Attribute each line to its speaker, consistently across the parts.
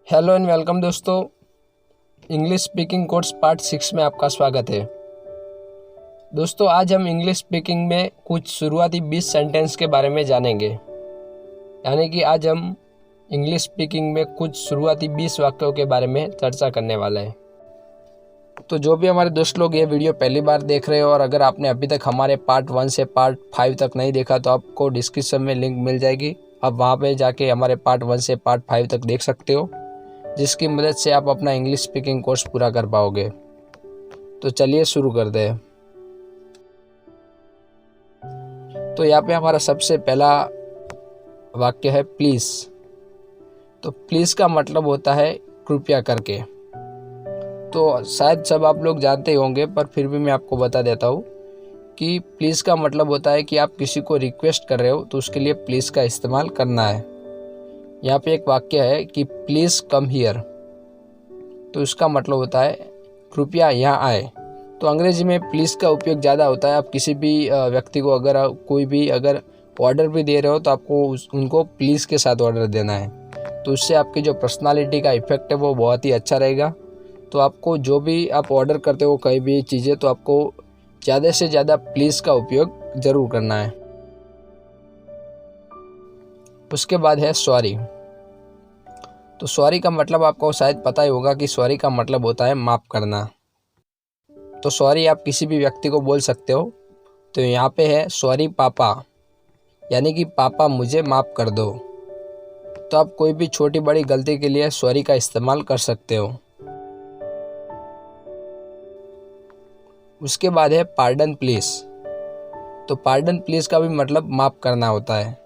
Speaker 1: Hello and welcome दोस्तों। English speaking course part 6 में आपका स्वागत है। दोस्तों आज हम इंग्लिश स्पीकिंग में कुछ शुरुआती 20 सेंटेंस के बारे में जानेंगे। यानी कि आज हम इंग्लिश स्पीकिंग में कुछ शुरुआती 20 वाक्यों के बारे में चर्चा करने वाले हैं। तो जो भी हमारे दोस्त लोग ये वीडियो पहली बार देख रहे हो और अगर आपने अभी तक हमारे पार्ट 1 से पार्ट 5 तक नहीं देखा तो आपको डिस्क्रिप्शन में लिंक मिल जाएगी। आप वहाँ पे जाके हमारे पार्ट 1 से पार्ट 5 तक देख सकते हो, जिसकी मदद से आप अपना इंग्लिश स्पीकिंग कोर्स पूरा कर पाओगे। तो चलिए शुरू करते हैं। तो यहाँ पे हमारा सबसे पहला वाक्य है प्लीज़। तो प्लीज़ का मतलब होता है कृपया करके। तो शायद सब आप लोग जानते होंगे, पर फिर भी मैं आपको बता देता हूँ कि प्लीज़ का मतलब होता है कि आप किसी को रिक्वेस्ट कर रहे हो तो उसके लिए प्लीज़ का इस्तेमाल करना है। यहाँ पे एक वाक्य है कि प्लीज़ कम हियर, तो इसका मतलब होता है कृपया यहाँ आए। तो अंग्रेजी में प्लीज़ का उपयोग ज़्यादा होता है। आप किसी भी व्यक्ति को अगर कोई भी अगर ऑर्डर भी दे रहे हो तो आपको उनको प्लीज़ के साथ ऑर्डर देना है। तो उससे आपकी जो पर्सनालिटी का इफेक्ट है वो बहुत ही अच्छा रहेगा। तो आपको जो भी आप ऑर्डर करते हो कई भी चीज़ें, तो आपको ज़्यादा से ज़्यादा प्लीज़ का उपयोग ज़रूर करना है। उसके बाद है सॉरी। तो सॉरी का मतलब आपको शायद पता ही होगा कि सॉरी का मतलब होता है माफ़ करना। तो सॉरी आप किसी भी व्यक्ति को बोल सकते हो। तो यहाँ पे है सॉरी पापा, यानी कि पापा मुझे माफ़ कर दो। तो आप कोई भी छोटी बड़ी गलती के लिए सॉरी का इस्तेमाल कर सकते हो। उसके बाद है पार्डन प्लीज़। तो पार्डन प्लीज़ का भी मतलब माफ़ करना होता है।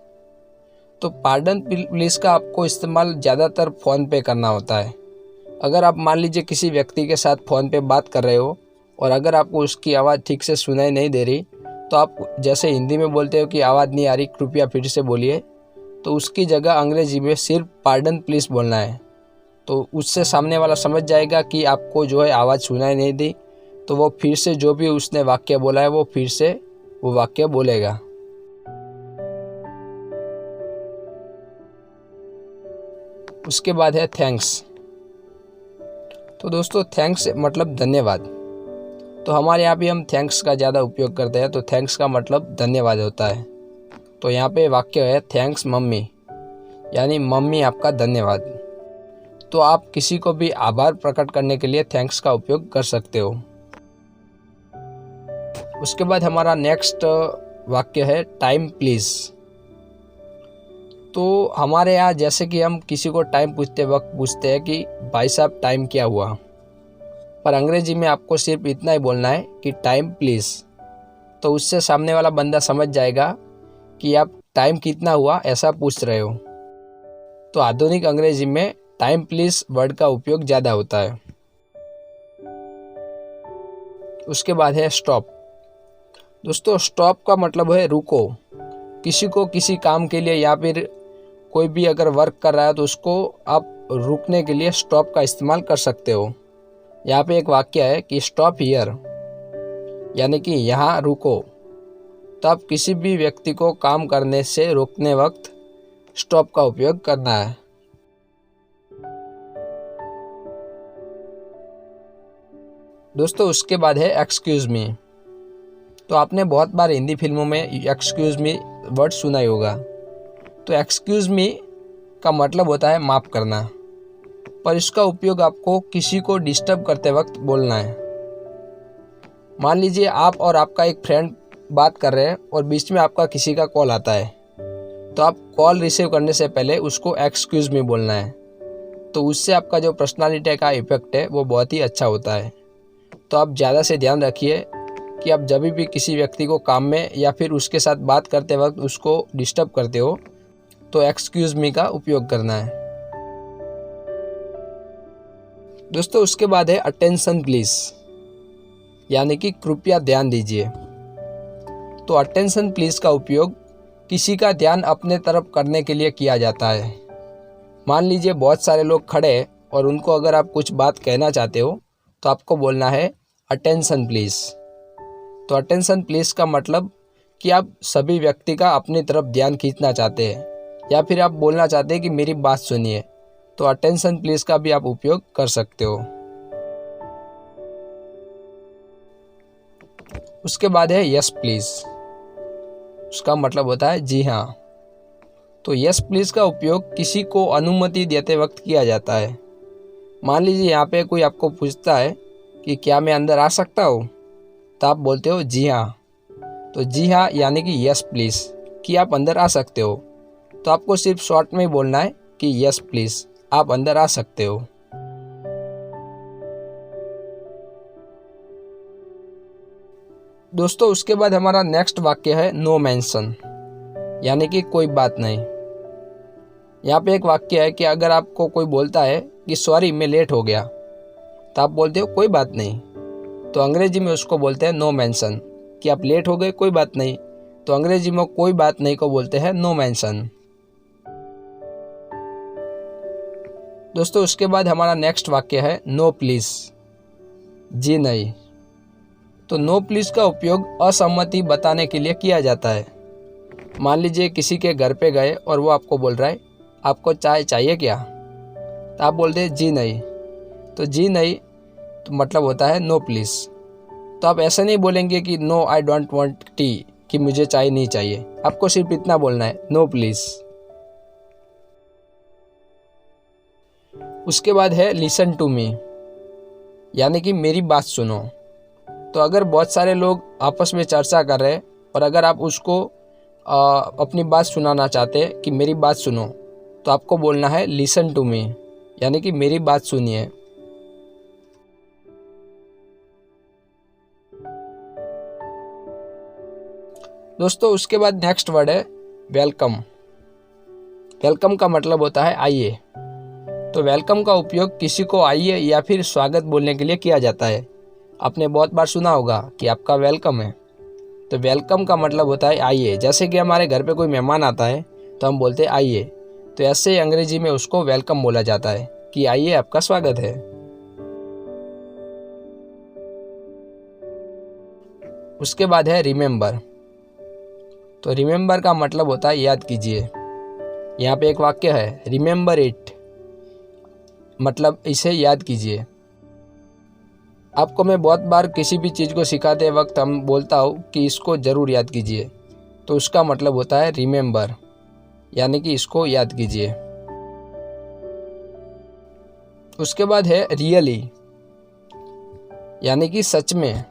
Speaker 1: तो पार्डन प्लीज़ का आपको इस्तेमाल ज़्यादातर फ़ोन पे करना होता है। अगर आप मान लीजिए किसी व्यक्ति के साथ फ़ोन पे बात कर रहे हो और अगर आपको उसकी आवाज़ ठीक से सुनाई नहीं दे रही, तो आप जैसे हिंदी में बोलते हो कि आवाज़ नहीं आ रही, कृपया फिर से बोलिए, तो उसकी जगह अंग्रेजी में सिर्फ पार्डन प्लीज़ बोलना है। तो उससे सामने वाला समझ जाएगा कि आपको जो है आवाज़ सुनाई नहीं दी, तो वो फिर से जो भी उसने वाक्य बोला है वो फिर से वो वाक्य बोलेगा। उसके बाद है थैंक्स। तो दोस्तों थैंक्स मतलब धन्यवाद। तो हमारे यहाँ भी हम थैंक्स का ज़्यादा उपयोग करते हैं। तो थैंक्स का मतलब धन्यवाद होता है। तो यहाँ पे वाक्य है थैंक्स मम्मी, यानी मम्मी आपका धन्यवाद। तो आप किसी को भी आभार प्रकट करने के लिए थैंक्स का उपयोग कर सकते हो। उसके बाद हमारा नेक्स्ट वाक्य है टाइम प्लीज़। तो हमारे यहाँ जैसे कि हम किसी को टाइम पूछते वक्त पूछते हैं कि भाई साहब टाइम क्या हुआ, पर अंग्रेजी में आपको सिर्फ इतना ही बोलना है कि टाइम प्लीज़। तो उससे सामने वाला बंदा समझ जाएगा कि आप टाइम कितना हुआ ऐसा पूछ रहे हो। तो आधुनिक अंग्रेजी में टाइम प्लीज़ वर्ड का उपयोग ज़्यादा होता है। उसके बाद है स्टॉप। दोस्तों स्टॉप का मतलब है रुको। किसी को किसी काम के लिए या फिर कोई भी अगर वर्क कर रहा है तो उसको आप रुकने के लिए स्टॉप का इस्तेमाल कर सकते हो। यहाँ पे एक वाक्य है कि स्टॉप हियर, यानी कि यहाँ रुको। तो आप किसी भी व्यक्ति को काम करने से रोकने वक्त स्टॉप का उपयोग करना है। दोस्तों उसके बाद है एक्सक्यूज़ मी। तो आपने बहुत बार हिंदी फिल्मों में एक्सक्यूज़ मी वर्ड सुना ही होगा। तो एक्सक्यूज़ मी का मतलब होता है माफ़ करना, पर इसका उपयोग आपको किसी को डिस्टर्ब करते वक्त बोलना है। मान लीजिए आप और आपका एक फ्रेंड बात कर रहे हैं और बीच में आपका किसी का कॉल आता है, तो आप कॉल रिसीव करने से पहले उसको एक्सक्यूज़ मी बोलना है। तो उससे आपका जो पर्सनालिटी का इफेक्ट है वो बहुत ही अच्छा होता है। तो आप ज़्यादा से ध्यान रखिए कि आप जब भी किसी व्यक्ति को काम में या फिर उसके साथ बात करते वक्त उसको डिस्टर्ब करते हो तो एक्सक्यूज़ मी का उपयोग करना है। दोस्तों उसके बाद है अटेंशन प्लीज़, यानी कि कृपया ध्यान दीजिए। तो अटेंशन प्लीज़ का उपयोग किसी का ध्यान अपने तरफ करने के लिए किया जाता है। मान लीजिए बहुत सारे लोग खड़े हैं और उनको अगर आप कुछ बात कहना चाहते हो तो आपको बोलना है अटेंशन प्लीज़। तो अटेंशन प्लीज़ का मतलब कि आप सभी व्यक्ति का अपनी तरफ ध्यान खींचना चाहते हैं या फिर आप बोलना चाहते हैं कि मेरी बात सुनिए। तो अटेंशन प्लीज़ का भी आप उपयोग कर सकते हो। उसके बाद है यस प्लीज़, उसका मतलब होता है जी हाँ। तो यस प्लीज़ का उपयोग किसी को अनुमति देते वक्त किया जाता है। मान लीजिए यहाँ पे कोई आपको पूछता है कि क्या मैं अंदर आ सकता हूँ, तो आप बोलते हो जी हाँ। तो जी हाँ यानी कि यस प्लीज़, कि आप अंदर आ सकते हो। तो आपको सिर्फ शॉर्ट में ही बोलना है कि यस प्लीज़, आप अंदर आ सकते हो। दोस्तों उसके बाद हमारा नेक्स्ट वाक्य है नो मेंशन, यानी कि कोई बात नहीं। यहाँ पे एक वाक्य है कि अगर आपको कोई बोलता है कि सॉरी मैं लेट हो गया, तो आप बोलते हो कोई बात नहीं। तो अंग्रेजी में उसको बोलते हैं नो मेंशन, कि आप लेट हो गए कोई बात नहीं। तो अंग्रेजी में कोई बात नहीं को बोलते हैं नो मेंशन। दोस्तों उसके बाद हमारा नेक्स्ट वाक्य है नो प्लीज़, जी नहीं। तो नो प्लीज़ का उपयोग असहमति बताने के लिए किया जाता है। मान लीजिए किसी के घर पे गए और वो आपको बोल रहा है आपको चाय चाहिए क्या, तो आप बोलते हैं जी नहीं। तो जी नहीं तो मतलब होता है नो प्लीज़। तो आप ऐसा नहीं बोलेंगे कि no I don't want tea, कि मुझे चाय नहीं चाहिए। आपको सिर्फ इतना बोलना है नो प्लीज़। उसके बाद है लिसन टू मी, यानी कि मेरी बात सुनो। तो अगर बहुत सारे लोग आपस में चर्चा कर रहे हैं और अगर आप उसको अपनी बात सुनाना चाहते हैं कि मेरी बात सुनो, तो आपको बोलना है लिसन टू मी, यानी कि मेरी बात सुनिए। दोस्तों उसके बाद नेक्स्ट वर्ड है वेलकम। वेलकम का मतलब होता है आइए। तो वेलकम का उपयोग किसी को आइए या फिर स्वागत बोलने के लिए किया जाता है। आपने बहुत बार सुना होगा कि आपका वेलकम है। तो वेलकम का मतलब होता है आइए। जैसे कि हमारे घर पे कोई मेहमान आता है तो हम बोलते हैं आइए, तो ऐसे अंग्रेजी में उसको वेलकम बोला जाता है कि आइए आपका स्वागत है। उसके बाद है रिमेंबर। तो रिमेंबर का मतलब होता है याद कीजिए। यहाँ पे एक वाक्य है रिमेंबर इट, मतलब इसे याद कीजिए। आपको मैं बहुत बार किसी भी चीज़ को सिखाते वक्त हम बोलता हूँ कि इसको ज़रूर याद कीजिए, तो उसका मतलब होता है रिमेंबर, यानी कि इसको याद कीजिए। उसके बाद है रियली, यानी कि सच में।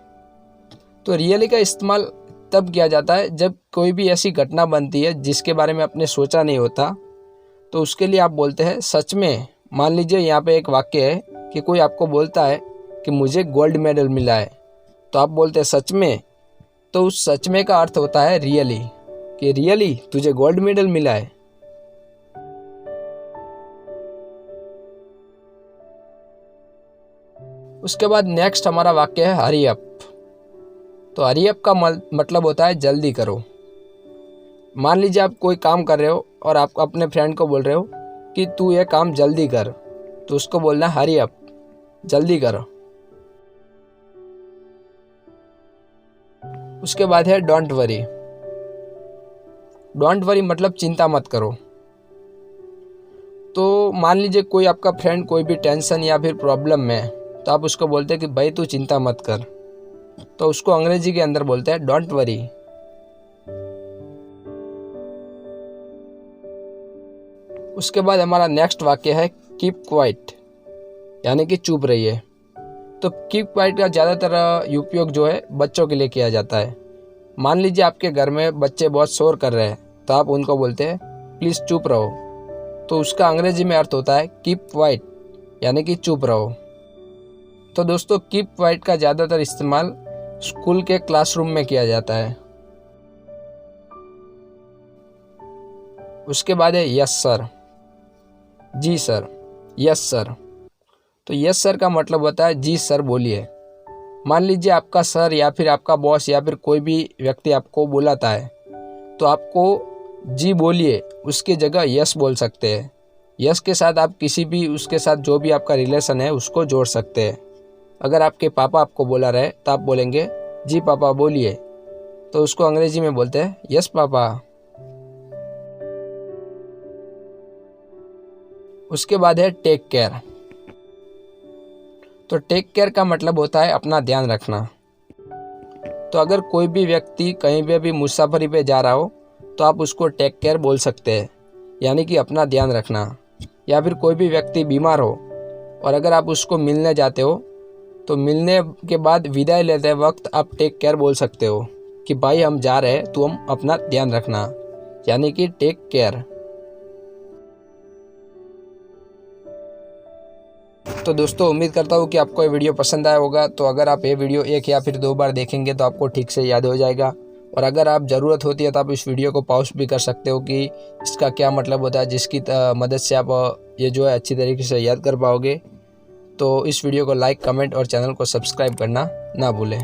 Speaker 1: तो रियली का इस्तेमाल तब किया जाता है जब कोई भी ऐसी घटना बनती है जिसके बारे में आपने सोचा नहीं होता, तो उसके लिए आप बोलते हैं सच में। मान लीजिए यहाँ पे एक वाक्य है कि कोई आपको बोलता है कि मुझे गोल्ड मेडल मिला है, तो आप बोलते हैं सच में। तो उस सच में का अर्थ होता है रियली, कि रियली तुझे गोल्ड मेडल मिला है। उसके बाद नेक्स्ट हमारा वाक्य है हरी अप। तो हरी अप का मतलब होता है जल्दी करो। मान लीजिए आप कोई काम कर रहे हो और आप अपने फ्रेंड को बोल रहे हो कि तू ये काम जल्दी कर, तो उसको बोलना है हरी अप, जल्दी करो। उसके बाद है डोंट वरी। डोंट वरी मतलब चिंता मत करो। तो मान लीजिए कोई आपका फ्रेंड कोई भी टेंशन या फिर प्रॉब्लम में है, तो आप उसको बोलते हैं कि भाई तू चिंता मत कर, तो उसको अंग्रेजी के अंदर बोलते हैं डोंट वरी। उसके बाद हमारा नेक्स्ट वाक्य है कीप क्वाइट, यानी कि चुप रहिए। तो कीप क्वाइट का ज़्यादातर उपयोग जो है बच्चों के लिए किया जाता है। मान लीजिए आपके घर में बच्चे बहुत शोर कर रहे हैं, तो आप उनको बोलते हैं प्लीज़ चुप रहो, तो उसका अंग्रेजी में अर्थ होता है कीप क्वाइट, यानी कि चुप रहो। तो दोस्तों कीप क्वाइट का ज़्यादातर इस्तेमाल स्कूल के क्लासरूम में किया जाता है। उसके बाद है यस सर, जी सर, यस सर। तो यस सर का मतलब होता है जी सर बोलिए। मान लीजिए आपका सर या फिर आपका बॉस या फिर कोई भी व्यक्ति आपको बुलाता है, तो आपको जी बोलिए, उसकी जगह यस बोल सकते हैं। यस के साथ आप किसी भी उसके साथ जो भी आपका रिलेशन है उसको जोड़ सकते हैं। अगर आपके पापा आपको बुला रहे तो आप बोलेंगे जी पापा बोलिए, तो उसको अंग्रेजी में बोलते हैं यस पापा। उसके बाद है टेक केयर। तो टेक केयर का मतलब होता है अपना ध्यान रखना। तो अगर कोई भी व्यक्ति कहीं पे भी मुसाफरी पे जा रहा हो तो आप उसको टेक केयर बोल सकते हैं, यानी कि अपना ध्यान रखना। या फिर कोई भी व्यक्ति बीमार हो और अगर आप उसको मिलने जाते हो तो मिलने के बाद विदाई लेते वक्त आप टेक केयर बोल सकते हो कि भाई हम जा रहे हैं, तो हम अपना ध्यान रखना, यानी कि टेक केयर। तो दोस्तों उम्मीद करता हूँ कि आपको ये वीडियो पसंद आया होगा। तो अगर आप ये वीडियो 1 या फिर 2 बार देखेंगे तो आपको ठीक से याद हो जाएगा। और अगर आप ज़रूरत होती है तो आप इस वीडियो को पॉज भी कर सकते हो कि इसका क्या मतलब होता है, जिसकी मदद से आप ये जो है अच्छी तरीके से याद कर पाओगे। तो इस वीडियो को लाइक, कमेंट और चैनल को सब्सक्राइब करना ना भूलें।